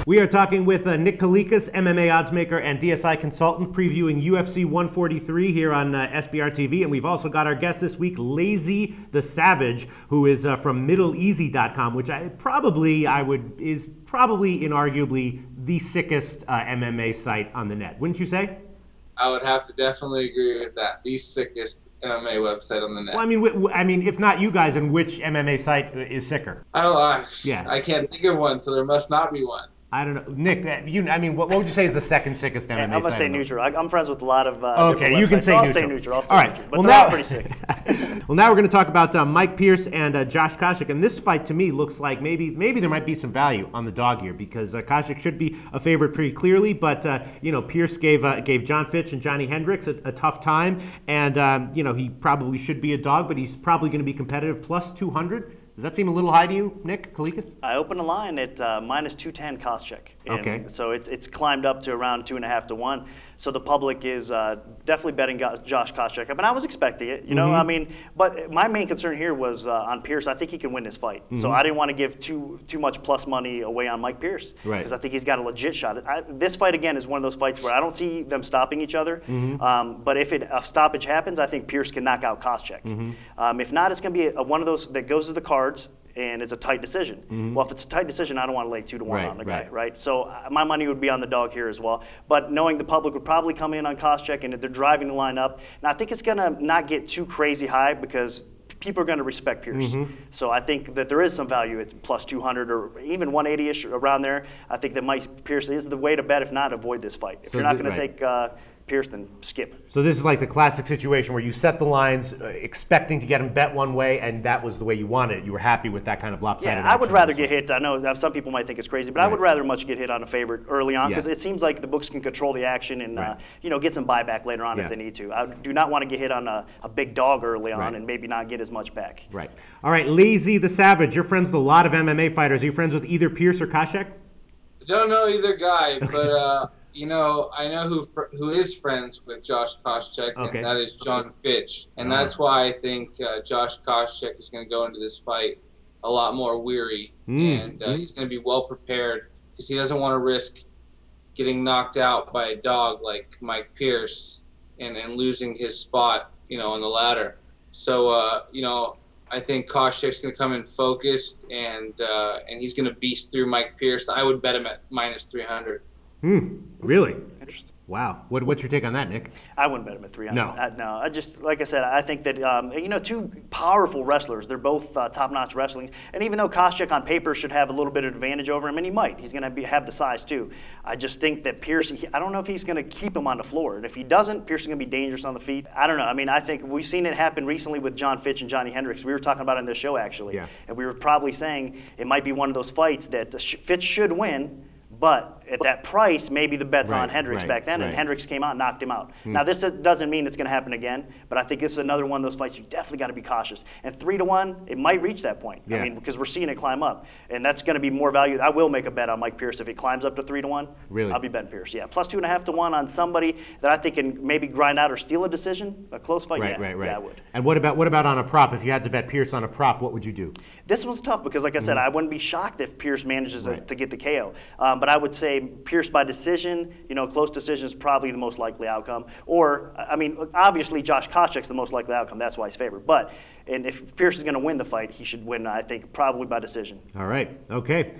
We are talking with Nick Kalikas, MMA Oddsmaker and DSI consultant, previewing UFC 143 here on SBRtv. And we've also got our guest this week, LayzieTheSavage, who is from MiddleEasy.com, which is probably inarguably the sickest MMA site on the net. Wouldn't you say? I would have to definitely agree with that. The sickest MMA website on the net. Well, I mean, if not you guys, then which MMA site is sicker? I can't think of one, so there must not be one. I don't know, Nick. What would you say is the second sickest MMA site? I'm gonna stay neutral. I'm friends with a lot of. Okay, you can say so neutral. I'll stay neutral. All right. Neutral. But they're all pretty sick. Well, now we're going to talk about Mike Pierce and Josh Koscheck, and this fight to me looks like maybe there might be some value on the dog here because Koscheck should be a favorite pretty clearly, but Pierce gave John Fitch and Johnny Hendricks a tough time, and he probably should be a dog, but he's probably going to be competitive plus 200. Does that seem a little high to you, Nick Kalikas? I opened a line at minus 210 Koscheck. Okay. So it's climbed up to around 2.5 to 1. So the public is definitely betting Josh Koscheck. But I was expecting it, but my main concern here was on Pierce. I think he can win this fight. So I didn't want to give too much plus money away on Mike Pierce. Right. Because I think he's got a legit shot. This fight, again, is one of those fights where I don't see them stopping each other. But if a stoppage happens, I think Pierce can knock out Koscheck. If not, it's going to be one of those that goes to the cards. And it's a tight decision. Well, if it's a tight decision, I don't want to lay 2 to 1 on the guy, right? So my money would be on the dog here as well. But knowing the public would probably come in on Koscheck and they're driving the line up, and I think it's going to not get too crazy high because people are going to respect Pierce. So I think that there is some value at plus 200 or even 180-ish around there. I think that Mike Pierce is the way to bet. If not, avoid this fight. If you're not going to take Pierce, then skip. So this is like the classic situation where you set the lines expecting to get him bet one way, and that was the way you wanted it. You were happy with that kind of lopsided I would rather get hit. I know some people might think it's crazy, but I would rather much get hit on a favorite early on because it seems like the books can control the action and get some buyback later on if they need to. I do not want to get hit on a big dog early on and maybe not get as much back. Right. All right, LayzieTheSavage, you're friends with a lot of MMA fighters. Are you friends with either Pierce or Koscheck? I don't know either guy, but I know who is friends with Josh Koscheck, and that is John Fitch. And that's why I think Josh Koscheck is going to go into this fight a lot more weary. And he's going to be well prepared because he doesn't want to risk getting knocked out by a dog like Mike Pierce and losing his spot, on the ladder. So, I think Koscheck's going to come in focused, and he's going to beast through Mike Pierce. I would bet him at minus 300. Really? Interesting. Wow. What's your take on that, Nick? I wouldn't bet him at 300. No. No. I just, like I said, I think that, two powerful wrestlers. They're both top-notch wrestling. And even though Koscheck on paper should have a little bit of advantage over him, and he might. He's going to have the size, too. I just think that Pierce, I don't know if he's going to keep him on the floor. And if he doesn't, Pierce is going to be dangerous on the feet. I don't know. I think we've seen it happen recently with John Fitch and Johnny Hendricks. We were talking about it in this show, actually. Yeah. And we were probably saying it might be one of those fights that Fitch should win, but at that price, maybe the bet's on Hendricks back then, and Hendricks came out and knocked him out. Now, this doesn't mean it's going to happen again, but I think this is another one of those fights you definitely got to be cautious. And 3 to 1, it might reach that point. Yeah. Because we're seeing it climb up, and that's going to be more value. I will make a bet on Mike Pierce if it climbs up to 3 to 1. Really? I'll be betting Pierce. Yeah, plus 2.5 to 1 on somebody that I think can maybe grind out or steal a decision, a close fight. Right. Yeah, I would. And what about on a prop? If you had to bet Pierce on a prop, what would you do? This one's tough because, like I said, I wouldn't be shocked if Pierce manages to get the KO. But I would say Pierce by decision, close decision is probably the most likely outcome. Or, obviously Josh Koscheck's the most likely outcome. That's why he's favored. And if Pierce is going to win the fight, he should win, I think, probably by decision. All right. Okay.